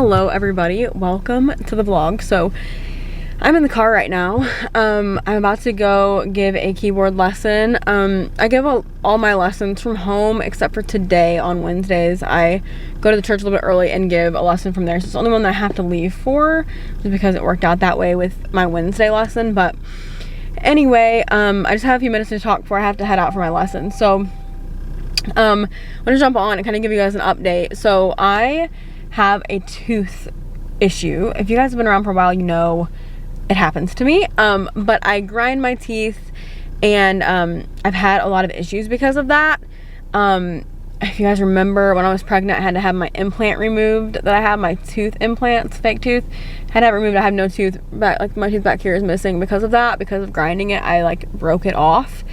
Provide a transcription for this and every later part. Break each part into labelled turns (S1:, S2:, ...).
S1: Hello everybody, welcome to the vlog. So I'm in the car right now. I'm about to go give a keyboard lesson. I give all my lessons from home except for today on Wednesdays. I go to the church a little bit early and give a lesson from there. So it's the only one that I have to leave for, just because it worked out that way with my Wednesday lesson. But anyway, I just have a few minutes to talk before I have to head out for my lesson. So I'm gonna jump on and kind of give you guys an update. So I have a tooth issue. If you guys have been around for a while, you know it happens to me. But I grind my teeth, and I've had a lot of issues because of that. If you guys remember, when I was pregnant, I had to have my implant removed that I have, my tooth implants, fake tooth. Had to have it removed. I have no tooth back, like my tooth back here is missing because of that. Because of grinding it, I like broke it off,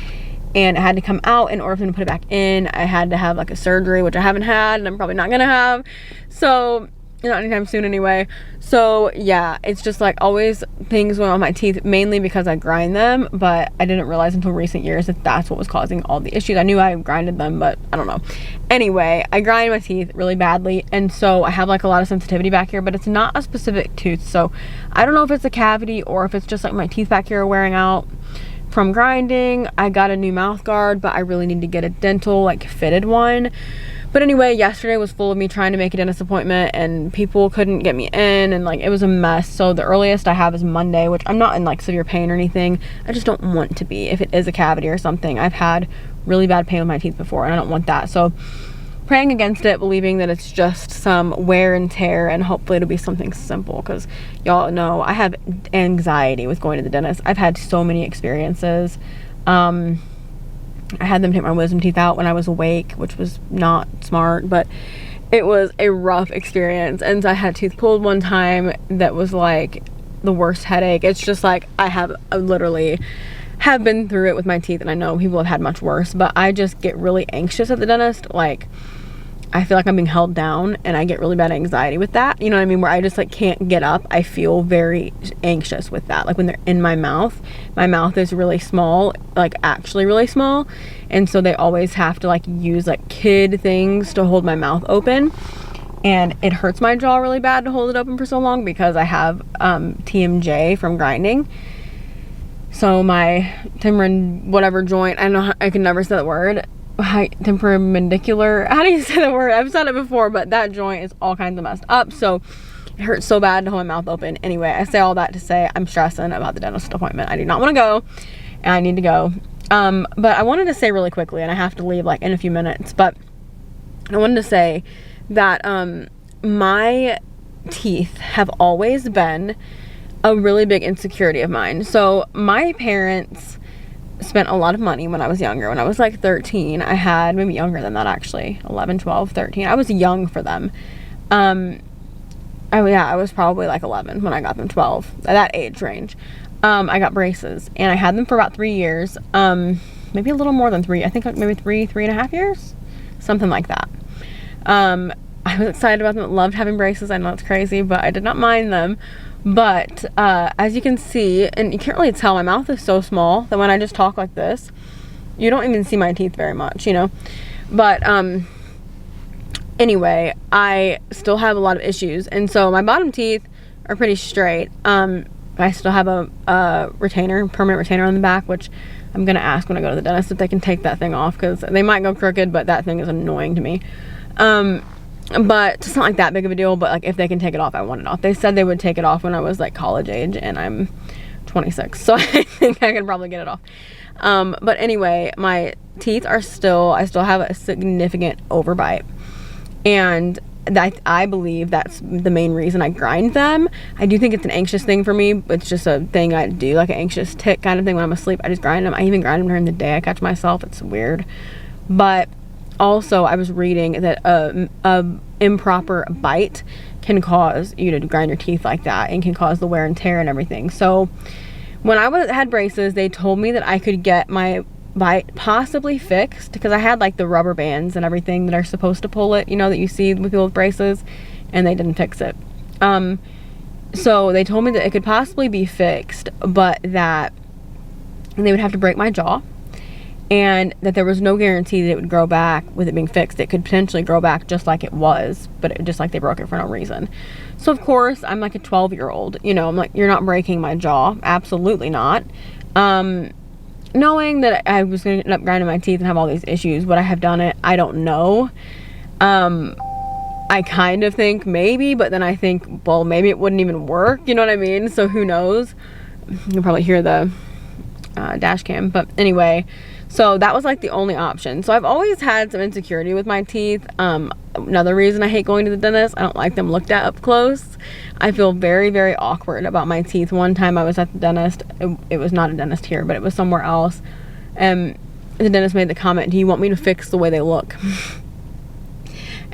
S1: and it had to come out in order for me to put it back in. I had to have like a surgery, which I haven't had, and I'm probably not gonna have. So, not anytime soon anyway. So yeah, it's just like always things going on my teeth, mainly because I grind them, but I didn't realize until recent years that that's what was causing all the issues. I knew I grinded them, but I don't know. Anyway, I grind my teeth really badly, and so I have like a lot of sensitivity back here, but it's not a specific tooth. So I don't know if it's a cavity or if it's just like my teeth back here are wearing out from grinding. I got a new mouth guard, but I really need to get a dental like fitted one. But anyway, yesterday was full of me trying to make a dentist appointment, and people couldn't get me in, and like it was a mess. So the earliest I have is Monday, which I'm not in like severe pain or anything. I just don't want to be if it is a cavity or something. I've had really bad pain with my teeth before, and I don't want that. So praying against it, believing that it's just some wear and tear, and hopefully it'll be something simple, because y'all know I have anxiety with going to the dentist. I've had so many experiences. I had them take my wisdom teeth out when I was awake, which was not smart, but it was a rough experience. And I had tooth pulled one time that was like the worst headache. It's just like I literally have been through it with my teeth, and I know people have had much worse, but I just get really anxious at the dentist. Like I feel like I'm being held down, and I get really bad anxiety with that. You know what I mean? Where I just like can't get up. I feel very anxious with that. Like when they're in my mouth is really small, like actually really small. And so they always have to like use like kid things to hold my mouth open. And it hurts my jaw really bad to hold it open for so long because I have TMJ from grinding. So my temporal whatever joint, I don't know, I can never say that word. Temporomandibular, how do you say the word? I've said it before, but that joint is all kinds of messed up, so it hurts so bad to hold my mouth open. Anyway, I say all that to say I'm stressing about the dentist appointment. I do not want to go, and I need to go. But I wanted to say really quickly, and I have to leave like in a few minutes, but I wanted to say that my teeth have always been a really big insecurity of mine. So my parents spent a lot of money when I was younger. When I was like 13, I had, maybe younger than that actually, 11, 12, 13. I was young for them. I was probably like 11 when I got them, 12, that age range. I got braces, and I had them for about 3 years, maybe a little more than 3. I think like maybe 3.5 years, something like that. I was excited about them, loved having braces. I know it's crazy, but I did not mind them. But as you can see, and you can't really tell, my mouth is so small that when I just talk like this, you don't even see my teeth very much, you know. But anyway, I still have a lot of issues, and so my bottom teeth are pretty straight. I still have a permanent retainer on the back, which I'm gonna ask when I go to the dentist if they can take that thing off, because they might go crooked, but that thing is annoying to me. But it's not like that big of a deal, but like if they can take it off, I want it off. They said they would take it off when I was like college age, and I'm 26, so I think I can probably get it off. But anyway, my teeth are I still have a significant overbite, and that I believe that's the main reason I grind them. I do think it's an anxious thing for me. It's just a thing I do, like an anxious tick kind of thing. When I'm asleep, I just grind them. I even grind them during the day. I catch myself. It's weird. But also, I was reading that a improper bite can cause you to grind your teeth like that, and can cause the wear and tear and everything. So when I had braces, they told me that I could get my bite possibly fixed, because I had like the rubber bands and everything that are supposed to pull it, you know, that you see with people with braces, and they didn't fix it. So they told me that it could possibly be fixed, but that they would have to break my jaw, and that there was no guarantee that it would grow back with it being fixed. It could potentially grow back just like it was, but just like they broke it for no reason. So of course, I'm like a 12-year-old, you know, I'm like, you're not breaking my jaw. Absolutely not. Knowing that I was going to end up grinding my teeth and have all these issues, would I have done it? I don't know. I kind of think maybe, but then I think, well, maybe it wouldn't even work. You know what I mean? So who knows? You can probably hear the dash cam. But anyway, so that was like the only option. So I've always had some insecurity with my teeth. Another reason I hate going to the dentist, I don't like them looked at up close. I feel very, very awkward about my teeth. One time I was at the dentist. It was not a dentist here, but it was somewhere else. And the dentist made the comment, do you want me to fix the way they look?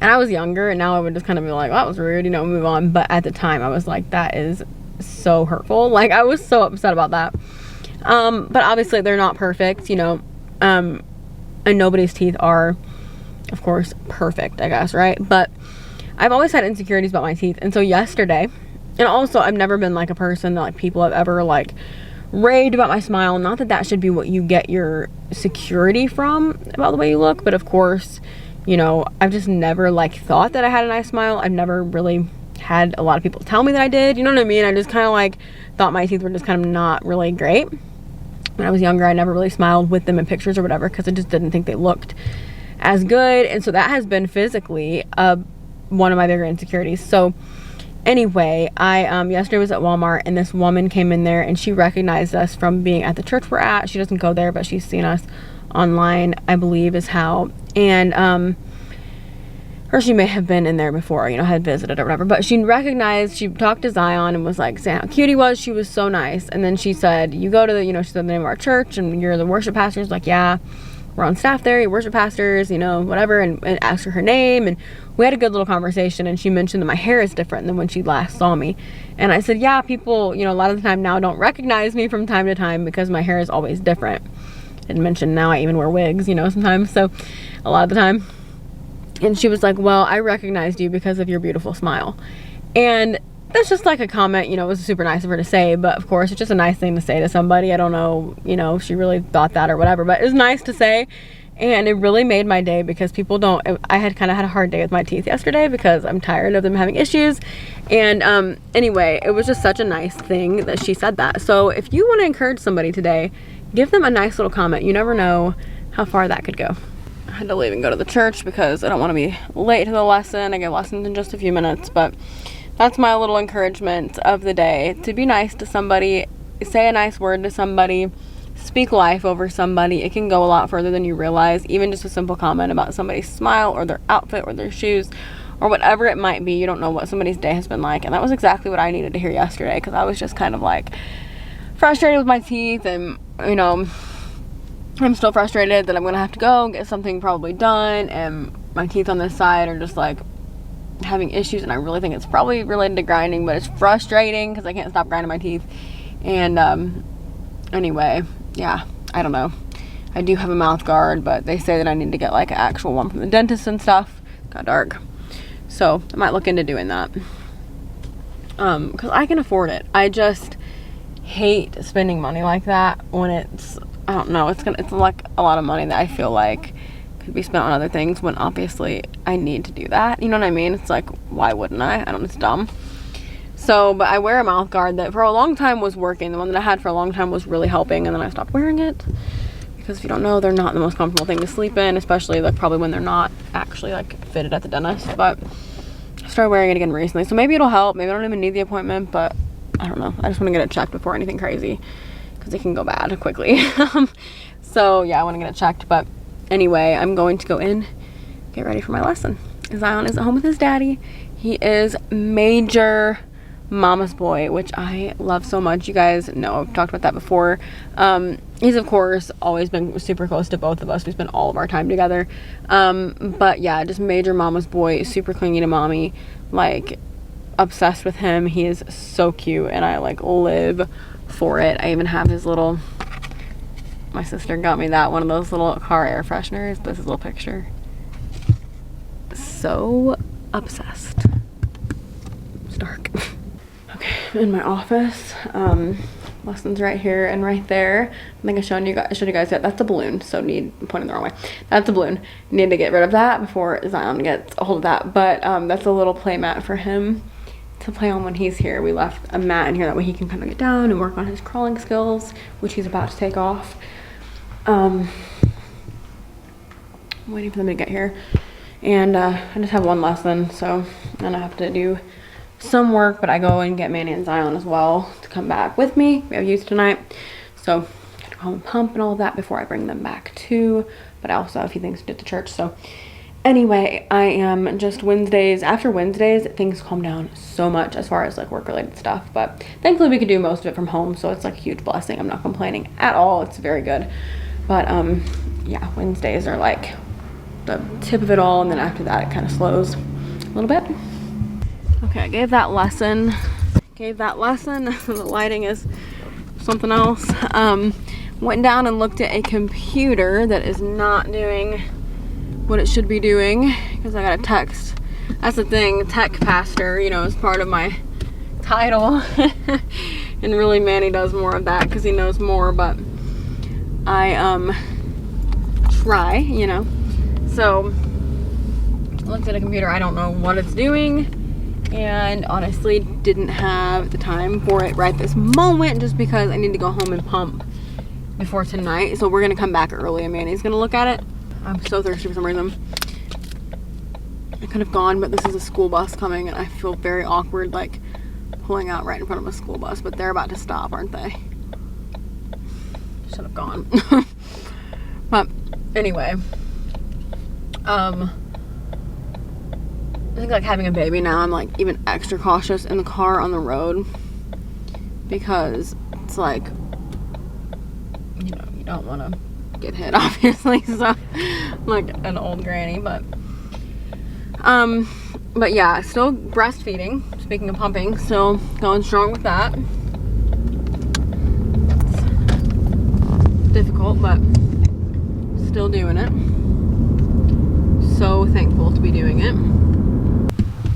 S1: And I was younger, and now I would just kind of be like, well, that was rude, you know, move on. But at the time, I was like, that is so hurtful. Like, I was so upset about that. But obviously, they're not perfect, you know. And nobody's teeth are, of course, perfect, I guess, right? But I've always had insecurities about my teeth. And so yesterday, and also, I've never been, like, a person that, like, people have ever, like, raved about my smile. Not that that should be what you get your security from, about the way you look. But, of course, you know, I've just never, like, thought that I had a nice smile. I've never really had a lot of people tell me that I did. You know what I mean? I just kind of, like, thought my teeth were just kind of not really great. When I was younger, I never really smiled with them in pictures or whatever because I just didn't think they looked as good. And so that has been physically one of my bigger insecurities. So anyway, I yesterday was at Walmart, and this woman came in there, and she recognized us from being at the church we're at. She doesn't go there, but she's seen us online, I believe is how. And or she may have been in there before, you know, had visited or whatever, but she recognized, she talked to Zion and was like saying how cute he was. She was so nice. And then she said, you go to the, you know, she said the name of our church and you're the worship pastors. Like, yeah, we're on staff there, you're worship pastors, you know, whatever. And asked her name, and we had a good little conversation, and she mentioned that my hair is different than when she last saw me. And I said, yeah, people, you know, a lot of the time now don't recognize me from time to time because my hair is always different. And mentioned now I even wear wigs, you know, sometimes, so a lot of the time. And she was like, well, I recognized you because of your beautiful smile. And that's just like a comment, you know, it was super nice of her to say, but of course it's just a nice thing to say to somebody. I don't know, you know, if she really thought that or whatever, but it was nice to say. And it really made my day because people don't, I had kind of had a hard day with my teeth yesterday because I'm tired of them having issues. And anyway, it was just such a nice thing that she said that. So if you want to encourage somebody today, give them a nice little comment. You never know how far that could go. I had to leave and go to the church because I don't want to be late to the lesson. I get lessons in just a few minutes, but that's my little encouragement of the day. To be nice to somebody, say a nice word to somebody, speak life over somebody. It can go a lot further than you realize. Even just a simple comment about somebody's smile or their outfit or their shoes or whatever it might be. You don't know what somebody's day has been like. And that was exactly what I needed to hear yesterday because I was just kind of like frustrated with my teeth, and you know, I'm still frustrated that I'm gonna have to go and get something probably done, and my teeth on this side are just like having issues, and I really think it's probably related to grinding, but it's frustrating because I can't stop grinding my teeth. And anyway, yeah, I don't know. I do have a mouth guard, but they say that I need to get like an actual one from the dentist and stuff. Got dark, so I might look into doing that because I can afford it. I just hate spending money like that when it's, I don't know, it's like a lot of money that I feel like could be spent on other things when obviously I need to do that. You know what I mean? It's like, why wouldn't I? I don't, it's dumb. So, but I wear a mouth guard that for a long time was working. The one that I had for a long time was really helping, and then I stopped wearing it because if you don't know, they're not the most comfortable thing to sleep in, especially like probably when they're not actually like fitted at the dentist. But I started wearing it again recently, so maybe it'll help. Maybe I don't even need the appointment, but I don't know. I just want to get it checked before anything crazy because it can go bad quickly. So yeah, I want to get it checked. But anyway, I'm going to go in, get ready for my lesson. Zion is at home with his daddy. He is major mama's boy, which I love so much. You guys know I've talked about that before. He's of course always been super close to both of us. We spend all of our time together. But yeah, just major mama's boy, super clingy to mommy, like obsessed with him. He is so cute, and I like live for it. I even have his little, my sister got me that one of those little car air fresheners. This is a little picture. So obsessed. It's dark. Okay, I'm in my office. lessons right here and right there. I think I showed you guys that. That's a balloon, so I'm pointing the wrong way. That's a balloon. Need to get rid of that before Zion gets a hold of that. But that's a little play mat for him to play on when he's here. We left a mat in here, that way he can kind of get down and work on his crawling skills, which he's about to take off. I'm waiting for them to get here. And I just have one lesson, so then I have to do some work, but I go and get Manny and Zion as well to come back with me. We have youth tonight, so I gotta go home and pump and all of that before I bring them back too. But I also have a few things to do at the church. So anyway, I am just after Wednesdays, things calm down so much as far as like work related stuff, but thankfully we can do most of it from home, so it's like a huge blessing. I'm not complaining at all. It's very good. But yeah, Wednesdays are like the tip of it all, and then after that it kind of slows a little bit. Okay, I gave that lesson. The lighting is something else. Went down and looked at a computer that is not doing what it should be doing, because I got a text. That's the thing, tech pastor, you know, is part of my title. And really Manny does more of that because he knows more, but I try, you know. So I looked at a computer, I don't know what it's doing, and honestly didn't have the time for it right this moment, just because I need to go home and pump before tonight. So we're gonna come back early and Manny's gonna look at it. I'm so thirsty for some reason. I could have gone, but this is a school bus coming and I feel very awkward like pulling out right in front of a school bus, but they're about to stop, aren't they? Should have gone. But anyway, I think like having a baby now, I'm like even extra cautious in the car on the road, because it's like, you know, you don't want to get hit, obviously. So I'm like an old granny, but yeah, still breastfeeding. Speaking of pumping, still going strong with that. It's difficult, but still doing it. So thankful to be doing it.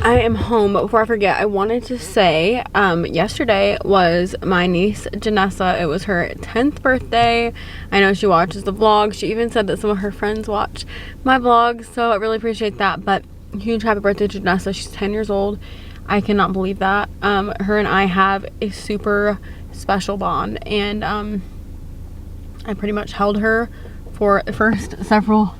S1: I am home, but before I forget, I wanted to say yesterday was my niece Janessa. It was her 10th birthday. I know she watches the vlog. She even said that some of her friends watch my vlogs, so I really appreciate that. But huge happy birthday to Janessa. She's 10 years old. I cannot believe that. Her and I have a super special bond, and I pretty much held her for the first several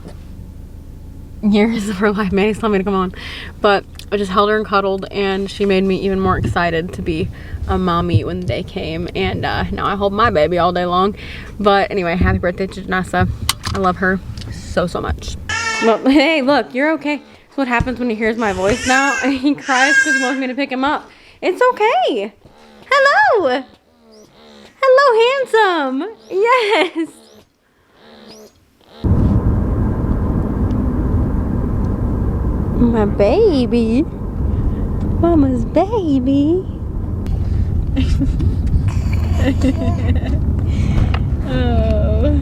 S1: years of her life. Manny's telling me to come on, but I just held her and cuddled, and she made me even more excited to be a mommy when the day came. And now I hold my baby all day long. But anyway, happy birthday to Janessa. I love her so much. Well, hey, look, you're okay. That's what happens when he hears my voice now. He cries because he wants me to pick him up. It's okay. Hello. Hello, handsome. Yes. My baby. Mama's baby. Oh.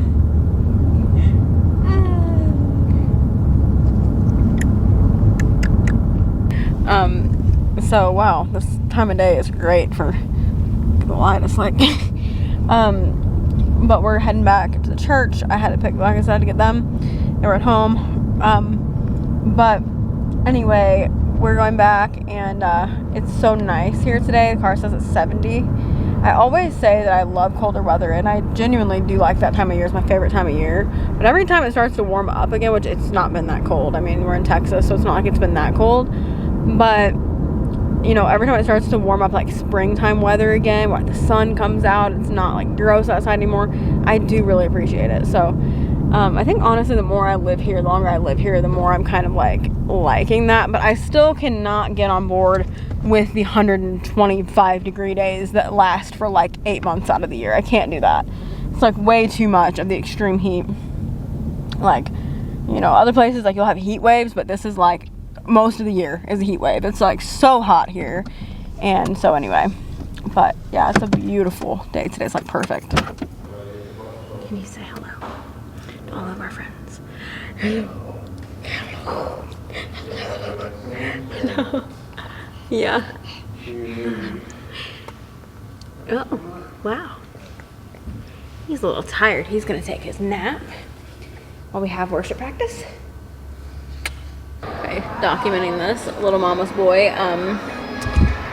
S1: So wow, this time of day is great for the light. It's like but we're heading back to the church. I had to pick, like I said, to get them. They were at home. But anyway, we're going back, and it's so nice here today. The car says it's 70. I always say that I love colder weather, and I genuinely do like that time of year. It's my favorite time of year. But every time it starts to warm up again, which it's not been that cold. I mean, we're in Texas, so it's not like it's been that cold. But, you know, every time it starts to warm up, like springtime weather again, where the sun comes out, it's not like gross outside anymore, I do really appreciate it. So I think honestly, the more I live here, the longer I live here, the more I'm kind of like liking that. But I still cannot get on board with the 125 degree days that last for like 8 months out of the year. I can't do that. It's like way too much of the extreme heat. Like, you know, other places like you'll have heat waves, but this is like most of the year is a heat wave. It's like so hot here. And so anyway, but yeah, it's a beautiful day today. It's like perfect. Can you say hello to all of our friends? Hello. Yeah. Oh, wow. He's a little tired. He's gonna take his nap while we have worship practice. Okay, documenting this, little mama's boy.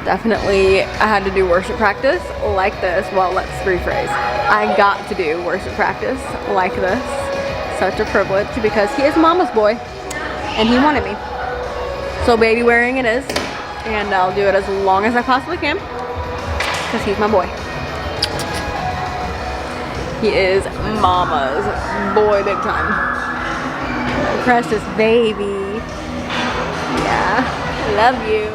S1: Definitely I had to do worship practice like this. Well, let's rephrase. I got to do worship practice like this. Such a privilege because he is mama's boy and he wanted me. So baby wearing it is, and I'll do it as long as I possibly can because he's my boy. He is mama's boy big time. My precious baby. Yeah, love you.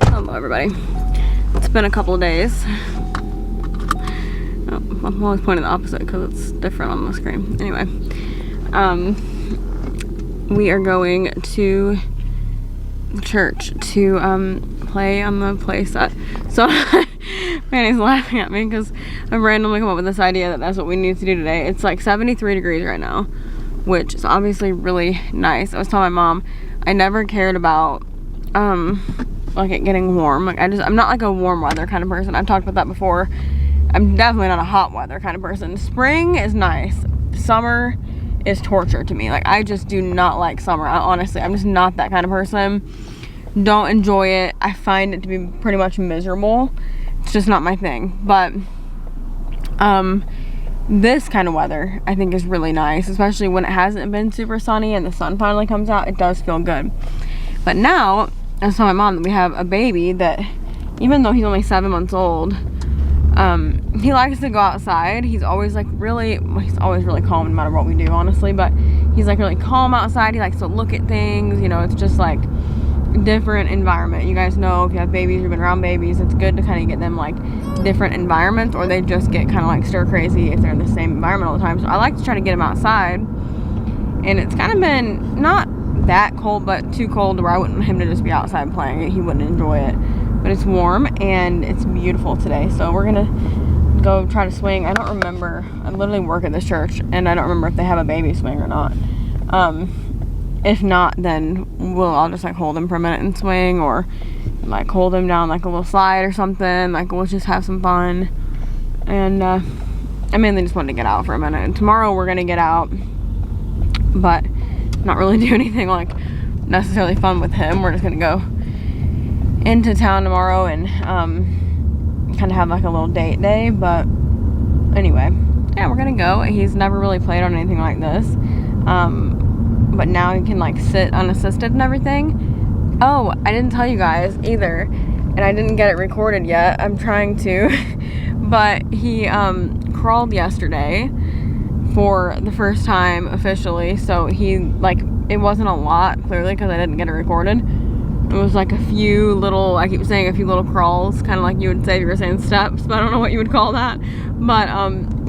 S1: Hello everybody. It's been a couple of days. Oh, I'm always pointing the opposite because it's different on the screen. Anyway, we are going to church to play on the play set. So Manny's laughing at me because I've randomly come up with this idea that that's what we need to do today. It's like 73 degrees right now, which is obviously really nice. I was telling my mom I never cared about like it getting warm. Like I'm not like a warm weather kind of person. I've talked about that before. I'm definitely not a hot weather kind of person. Spring is nice. Summer is torture to me. Like I just do not like summer. Honestly, I'm just not that kind of person. Don't enjoy it. I find it to be pretty much miserable. It's just not my thing. But this kind of weather I think is really nice, especially when it hasn't been super sunny and the sun finally comes out. It does feel good. But now I was telling my mom that we have a baby that, even though he's only 7 months old, he likes to go outside. He's always like he's always really calm no matter what we do, honestly, but he's like really calm outside. He likes to look at things, you know. It's just like a different environment. You guys know if you have babies, you've been around babies, it's good to kind of get them like different environments, or they just get kind of like stir crazy if they're in the same environment all the time. So I like to try to get him outside, and it's kind of been not that cold, but too cold to where I wouldn't want him to just be outside playing it. He wouldn't enjoy it. But it's warm and it's beautiful today, so we're gonna go try to swing. I don't remember. I literally work at this church and I don't remember if they have a baby swing or not. If not, then I'll just like hold him for a minute and swing, or like hold him down like a little slide or something. Like we'll just have some fun. And I mainly just wanted to get out for a minute. And tomorrow we're gonna get out, but not really do anything like necessarily fun with him. We're just gonna go into town tomorrow and kind of have like a little date day. But anyway, yeah, we're gonna go. He's never really played on anything like this, but now he can like sit unassisted and everything. Oh, I didn't tell you guys either, and I didn't get it recorded yet. I'm trying to. But he crawled yesterday for the first time officially, so he like, it wasn't a lot clearly because I didn't get it recorded. It was like a few little, I keep saying a few little crawls, kind of like you would say if you were saying steps, but I don't know what you would call that. But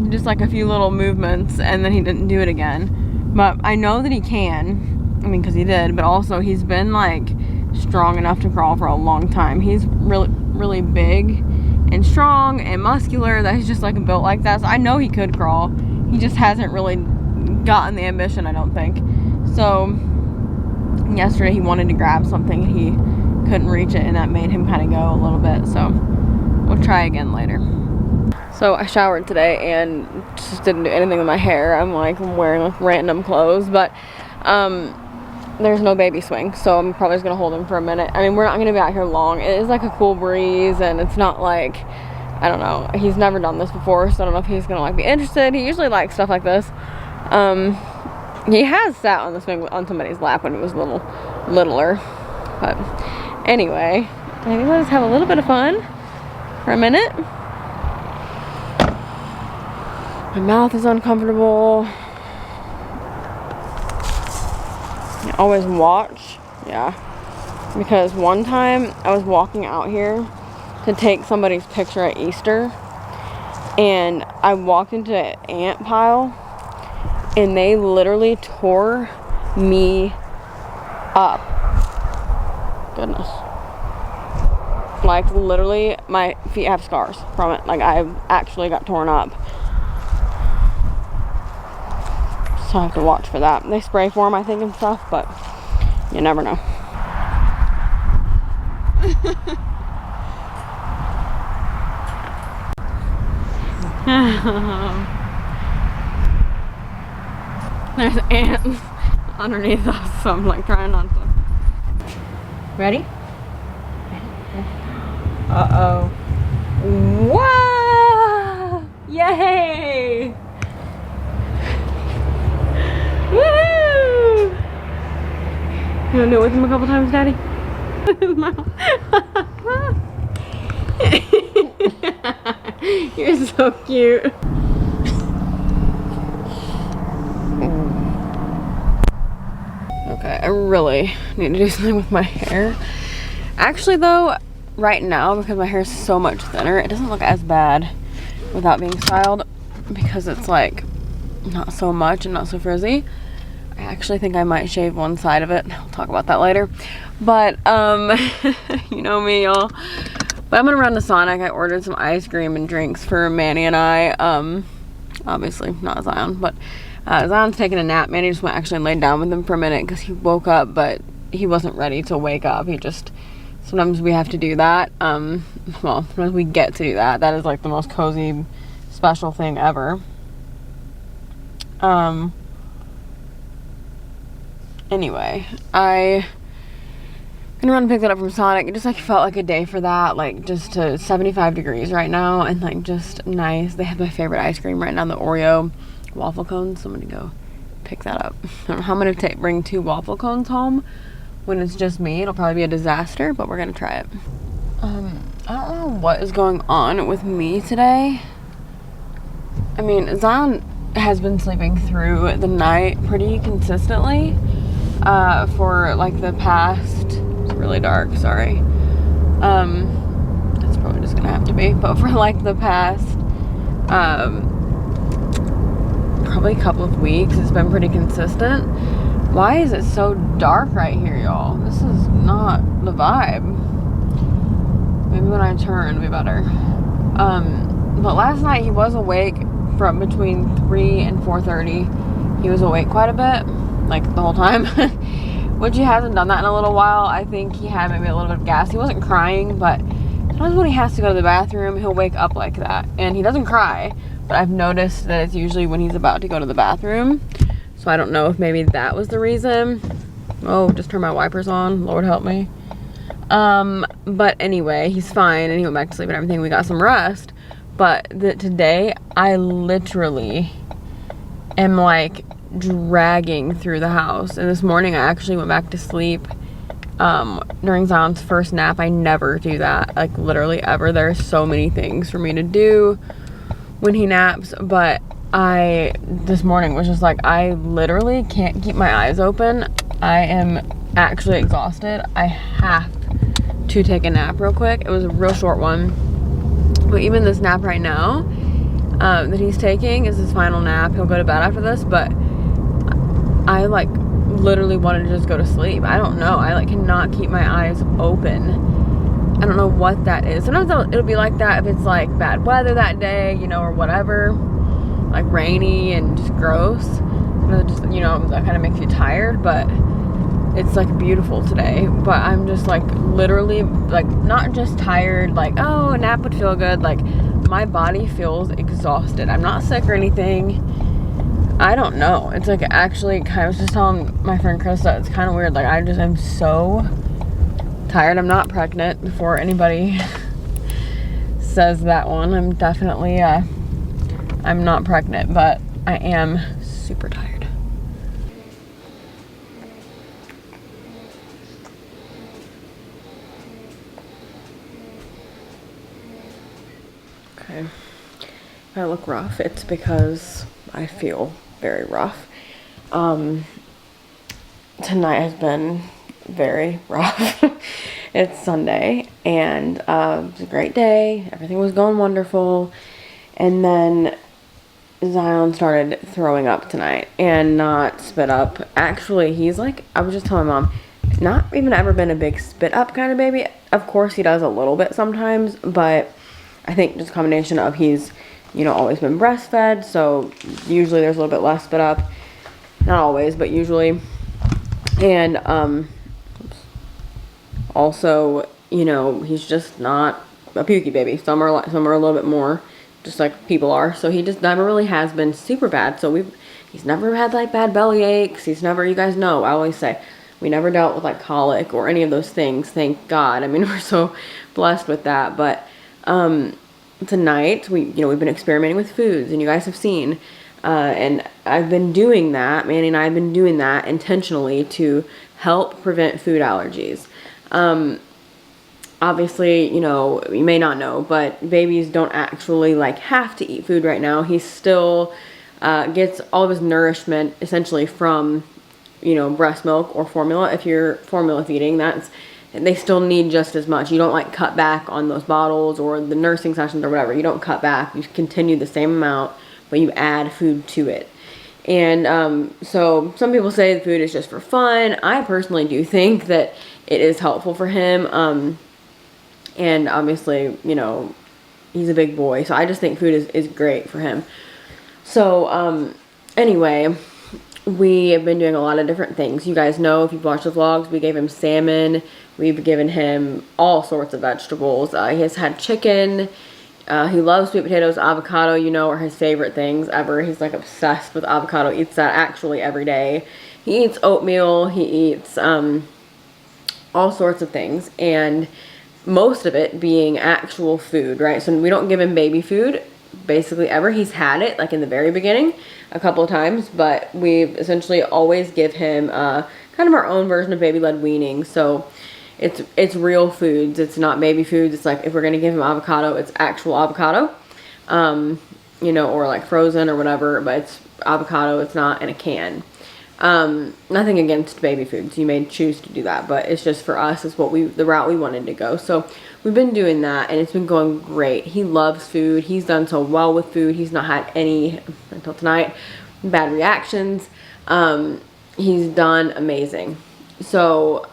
S1: just like a few little movements, and then he didn't do it again. But I know that he can, I mean, because he did, but also he's been like strong enough to crawl for a long time. He's really big and strong and muscular, that he's just like built like that. So I know he could crawl. He just hasn't really gotten the ambition, I don't think. So yesterday he wanted to grab something and he couldn't reach it, and that made him kind of go a little bit. So we'll try again later. So I showered today and just didn't do anything with my hair. I'm wearing like random clothes, but there's no baby swing, so I'm probably just gonna hold him for a minute. I mean, we're not gonna be out here long. It is like a cool breeze, and it's not like, I don't know, he's never done this before, so I don't know if he's gonna like be interested. He usually likes stuff like this. He has sat on the swing on somebody's lap when he was littler. But anyway, maybe let's have a little bit of fun for a minute. My mouth is uncomfortable. I always watch, yeah, because one time I was walking out here to take somebody's picture at Easter, and I walked into an ant pile, and they literally tore me up. Goodness. Like, literally, my feet have scars from it. Like, I actually got torn up. So I have to watch for that. They spray for them, I think, and stuff, but you never know. There's ants underneath us, so I'm like trying not to. Ready? Uh-oh. Whoa! Yay! Woo! You wanna do it with him a couple times, Daddy? You're so cute. Okay, I really need to do something with my hair. Actually though, right now, because my hair is so much thinner, it doesn't look as bad without being styled because it's like not so much and not so frizzy. I actually think I might shave one side of it. I'll talk about that later. But you know me, y'all. But I'm gonna run to Sonic. I ordered some ice cream and drinks for Manny and I. Obviously not Zion, but Zion's taking a nap. Manny just went actually and laid down with him for a minute because he woke up, but he wasn't ready to wake up. He just, sometimes we have to do that. Well, sometimes we get to do that. That is like the most cozy, special thing ever. Anyway, I gonna run and pick that up from Sonic. It just like felt like a day for that, like just to 75 degrees right now and like just nice. They have my favorite ice cream right now, the Oreo waffle cones. So I'm gonna go pick that up. I don't know how I'm gonna bring 2 waffle cones home when it's just me. It'll probably be a disaster, but we're gonna try it. I don't know what is going on with me today. I mean, Zion has been sleeping through the night pretty consistently for like the past, it's really dark, sorry. It's probably just gonna have to be, but for like the past probably a couple of weeks, it's been pretty consistent. Why is it so dark right here, y'all? This is not the vibe. Maybe when I turn, it'll be better. But last night he was awake from between 3 and 4:30. He was awake quite a bit, like the whole time, which he hasn't done that in a little while. I think he had maybe a little bit of gas. He wasn't crying, but sometimes when he has to go to the bathroom, he'll wake up like that. And he doesn't cry, but I've noticed that it's usually when he's about to go to the bathroom. So I don't know if maybe that was the reason. Oh, just turn my wipers on. Lord help me. But anyway, he's fine and he went back to sleep and everything. We got some rest. But today, I literally am like dragging through the house. And this morning, I actually went back to sleep during Zion's first nap. I never do that, like literally ever. There are so many things for me to do when he naps. But this morning was just like, I literally can't keep my eyes open. I am actually exhausted. I have to take a nap real quick. It was a real short one. But even this nap right now that he's taking is his final nap. He'll go to bed after this, but I like literally wanted to just go to sleep. I don't know. I like cannot keep my eyes open. I don't know what that is. Sometimes it'll be like that if it's like bad weather that day, you know, or whatever, like rainy and just gross. Just, you know, that kind of makes you tired, but it's like beautiful today. But I'm just like literally like not just tired, like, oh, a nap would feel good. Like my body feels exhausted. I'm not sick or anything. I don't know. It's like actually, I was just telling my friend Krista, it's kind of weird. Like I'm so tired. I'm not pregnant, before anybody says that one. I'm definitely, I'm not pregnant, but I am super tired. Okay, if I look rough, it's because I feel very rough. Tonight has been very rough. It's Sunday, and it was a great day. Everything was going wonderful. And then Zion started throwing up tonight, and not spit up. Actually, he's like, I was just telling Mom, not even ever been a big spit up kind of baby. Of course, he does a little bit sometimes, but I think just a combination of he's, you know, always been breastfed, so usually there's a little bit less spit up. Not always, but usually. And also, you know, he's just not a pukey baby. Some are a little bit more, just like people are. So he just never really has been super bad. So he's never had like bad belly aches. He's never, you guys know, I always say, we never dealt with like colic or any of those things. Thank God. I mean, we're so blessed with that. But tonight we've been experimenting with foods, and you guys have seen. And I've been doing that, Manny and I have been doing that intentionally to help prevent food allergies. Obviously, you know, you may not know, but babies don't actually like have to eat food right now. He still gets all of his nourishment essentially from, you know, breast milk or formula. If you're formula feeding, they still need just as much. You don't like cut back on those bottles or the nursing sessions or whatever. You don't cut back. You continue the same amount, but you add food to it. And so some people say the food is just for fun. I personally do think that it is helpful for him. And obviously, you know, he's a big boy, so I just think food is great for him. So anyway, we have been doing a lot of different things. You guys know, if you've watched the vlogs, we gave him salmon. We've given him all sorts of vegetables. He has had chicken. He loves sweet potatoes. Avocado, you know, are his favorite things ever. He's like obsessed with avocado. Eats that actually every day. He eats oatmeal. He eats all sorts of things, and most of it being actual food, right? So we don't give him baby food basically ever. He's had it like in the very beginning a couple of times, but we essentially always give him kind of our own version of baby-led weaning. So it's real foods. It's not baby foods. It's like if we're gonna give him avocado, it's actual avocado, you know, or like frozen or whatever. But it's avocado. It's not in a can. Nothing against baby foods. You may choose to do that, but it's just for us. It's the route we wanted to go. So we've been doing that, and it's been going great. He loves food. He's done so well with food. He's not had any, until tonight, bad reactions. He's done amazing. So,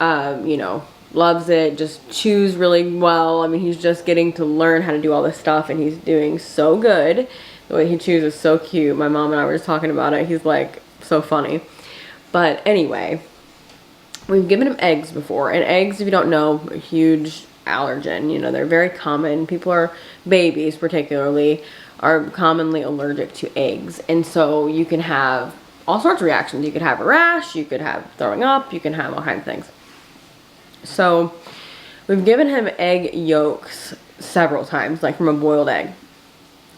S1: you know, loves it, just chews really well. I mean, he's just getting to learn how to do all this stuff, and he's doing so good. The way he chews is so cute. My mom and I were just talking about it. He's like so funny. But anyway, we've given him eggs before, and eggs, if you don't know, a huge allergen. You know, they're very common. Babies particularly, are commonly allergic to eggs. And so you can have all sorts of reactions. You could have a rash, you could have throwing up, you can have all kinds of things. So we've given him egg yolks several times, like from a boiled egg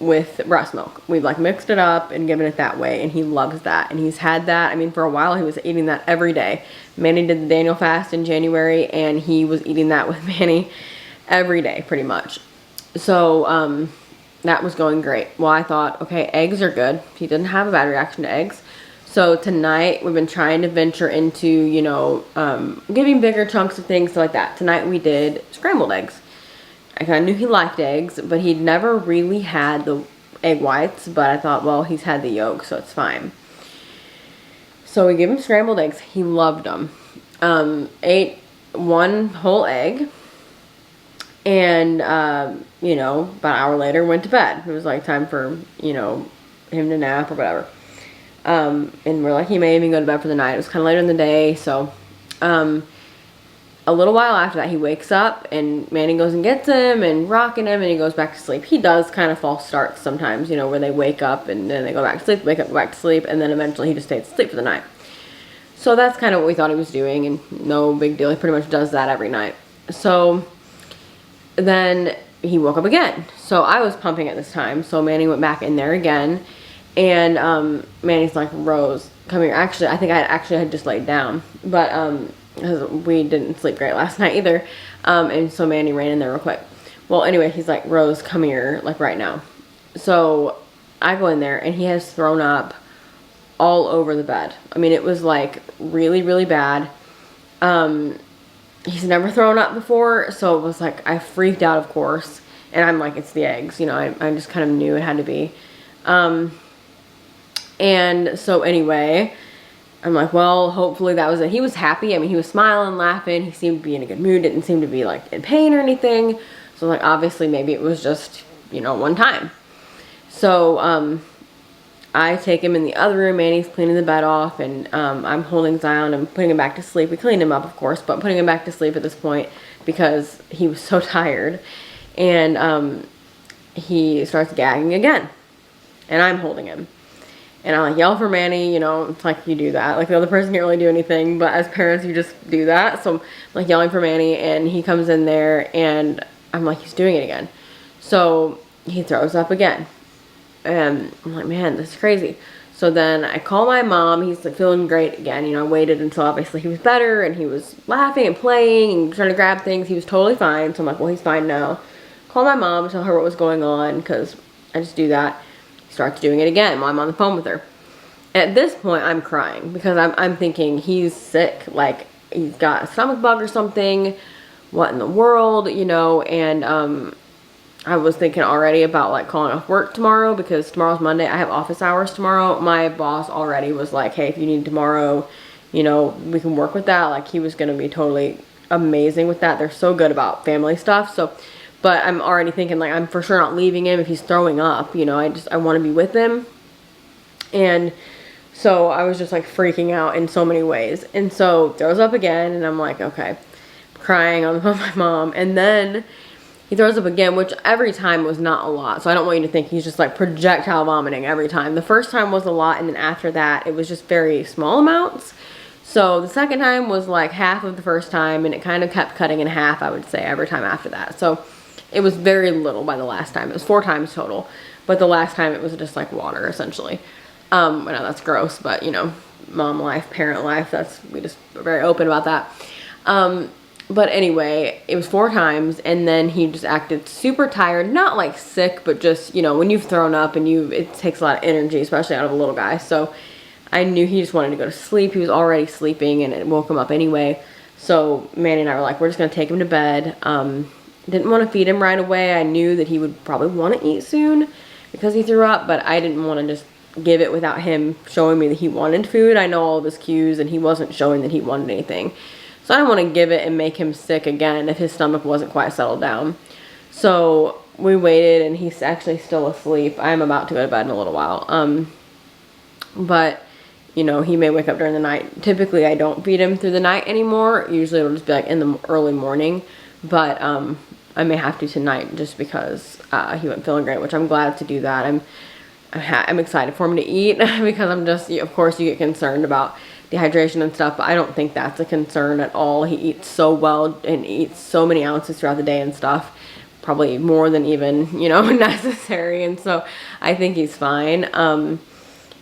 S1: with breast milk. We've like mixed it up and given it that way, and he loves that. And he's had that, I mean, for a while he was eating that every day. Manny did the Daniel fast in January, and he was eating that with Manny every day pretty much. So that was going great. Well, I thought, okay, eggs are good. He didn't have a bad reaction to eggs. So tonight we've been trying to venture into, you know, giving bigger chunks of things like that. Tonight we did scrambled eggs. I kind of knew he liked eggs, but he'd never really had the egg whites. But I thought, well, he's had the yolk, so it's fine. So we gave him scrambled eggs. He loved them. Ate one whole egg. And, you know, about an hour later went to bed. It was like time for, you know, him to nap or whatever. And we're like, he may even go to bed for the night. It was kind of later in the day. So a little while after that, he wakes up, and Manny goes and gets him and rocking him, and he goes back to sleep. He does kind of false starts sometimes, you know, where they wake up and then they go back to sleep, wake up, go back to sleep, and then eventually he just stays asleep for the night. So that's kind of what we thought he was doing, and no big deal. He pretty much does that every night. So then he woke up again. So I was pumping at this time. So Manny went back in there again, and Manny's like, Rose, come here. Actually, I think I had just laid down, but because we didn't sleep great last night either. And so Manny ran in there real quick. Well, anyway, he's like, Rose, come here, like right now. So I go in there, and he has thrown up all over the bed. I mean, it was like really, really bad. He's never thrown up before, so it was like, I freaked out, of course. And I'm like, it's the eggs, you know, I just kind of knew it had to be. And so anyway, I'm like, well, hopefully that was it. He was happy. I mean, he was smiling, laughing. He seemed to be in a good mood. Didn't seem to be like in pain or anything. So like, obviously maybe it was just, you know, one time. So I take him in the other room. Manny's cleaning the bed off, and I'm holding Zion and putting him back to sleep. We cleaned him up, of course, but putting him back to sleep at this point because he was so tired. And he starts gagging again, and I'm holding him. And I like yell for Manny, you know, it's like you do that. Like the other person can't really do anything, but as parents, you just do that. So I'm like yelling for Manny, and he comes in there, and I'm like, he's doing it again. So he throws up again. And I'm like, man, this is crazy. So then I call my mom. He's like feeling great again. You know, I waited until obviously he was better, and he was laughing and playing and trying to grab things. He was totally fine. So I'm like, well, he's fine now. Call my mom, tell her what was going on, because I just do that. Starts doing it again while I'm on the phone with her. At this point, I'm crying because I'm thinking he's sick. Like, he's got a stomach bug or something. What in the world, you know? And I was thinking already about like calling off work tomorrow, because tomorrow's Monday. I have office hours tomorrow. My boss already was like, hey, if you need tomorrow, you know, we can work with that. Like, he was going to be totally amazing with that. They're so good about family stuff. So, but I'm already thinking like, I'm for sure not leaving him if he's throwing up, you know. I want to be with him. And so I was just like freaking out in so many ways. And so throws up again, and I'm like, okay, crying on the phone with my mom. And then he throws up again, which every time was not a lot. So I don't want you to think he's just like projectile vomiting every time. The first time was a lot, and then after that, it was just very small amounts. So the second time was like half of the first time, and it kind of kept cutting in half, I would say, every time after that. So it was very little by the last time. It was 4 times total. But the last time it was just like water, essentially. I know that's gross, but you know, mom life, parent life, we just are very open about that. But anyway, it was 4 times, and then he just acted super tired, not like sick, but just, you know, when you've thrown up and it takes a lot of energy, especially out of a little guy. So I knew he just wanted to go to sleep. He was already sleeping, and it woke him up anyway. So Manny and I were like, we're just going to take him to bed. Didn't want to feed him right away. I knew that he would probably want to eat soon because he threw up, but I didn't want to just give it without him showing me that he wanted food. I know all of his cues, and he wasn't showing that he wanted anything. So I didn't want to give it and make him sick again if his stomach wasn't quite settled down. So we waited, and he's actually still asleep. I'm about to go to bed in a little while. But, you know, he may wake up during the night. Typically, I don't feed him through the night anymore. Usually it'll just be like in the early morning. But I may have to tonight just because he wasn't feeling great, which I'm glad to do that. I'm excited for him to eat because I'm just, of course, you get concerned about dehydration and stuff, but I don't think that's a concern at all. He eats so well and eats so many ounces throughout the day and stuff, probably more than even, you know, necessary. And so I think he's fine.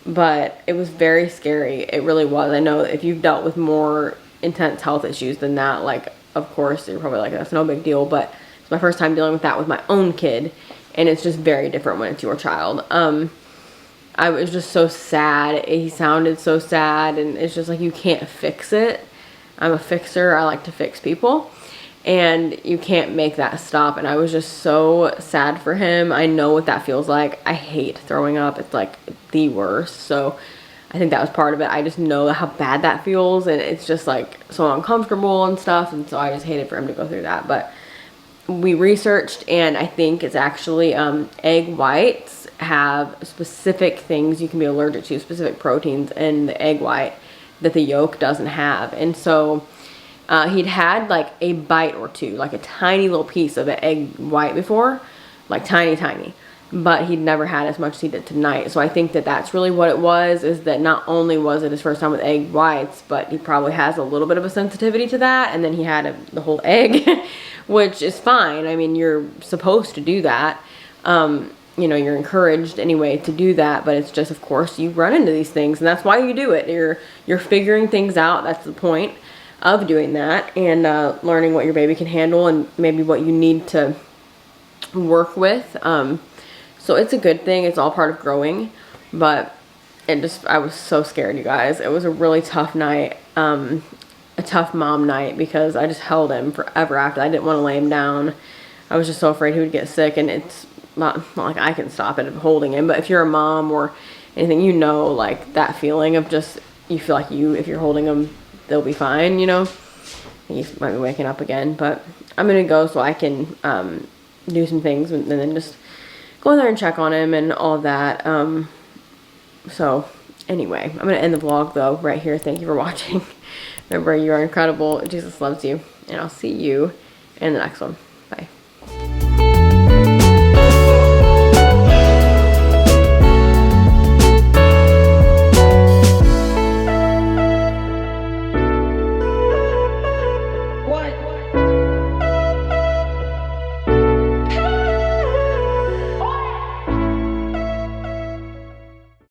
S1: But it was very scary. It really was. I know if you've dealt with more intense health issues than that, like, of course, you're probably like, that's no big deal. But it's my first time dealing with that with my own kid, and it's just very different when it's your child. I was just so sad. He sounded so sad, and it's just like, you can't fix it. I'm a fixer. I like to fix people, and you can't make that stop. And I was just so sad for him. I know what that feels like. I hate throwing up. It's like the worst. So I think that was part of it. I just know how bad that feels, and it's just like so uncomfortable and stuff. And so I just hated for him to go through that. But we researched, and I think it's actually egg whites have specific things you can be allergic to, specific proteins in the egg white that the yolk doesn't have. And so he'd had like a bite or two, like a tiny little piece of an egg white before, like tiny, but he'd never had as much as he did tonight. So I think that that's really what it was, is that not only was it his first time with egg whites, but he probably has a little bit of a sensitivity to that. And then he had the whole egg, which is fine. I mean, you're supposed to do that. You know, you're encouraged anyway to do that, but it's just, of course, you run into these things, and that's why you do it. You're figuring things out. That's the point of doing that, and learning what your baby can handle and maybe what you need to work with. So it's a good thing. It's all part of growing, but I was so scared, you guys. It was a really tough night, a tough mom night, because I just held him forever after. I didn't want to lay him down. I was just so afraid he would get sick, and it's not like I can stop it of holding him, but if you're a mom or anything, you know, like that feeling of just, you feel like if you're holding him, they'll be fine, you know. He might be waking up again, but I'm gonna go so I can do some things and then just go in there and check on him and all of that. So anyway, I'm gonna end the vlog though right here. Thank you for watching. Remember, you are incredible. Jesus loves you, and I'll see you in the next one. Bye.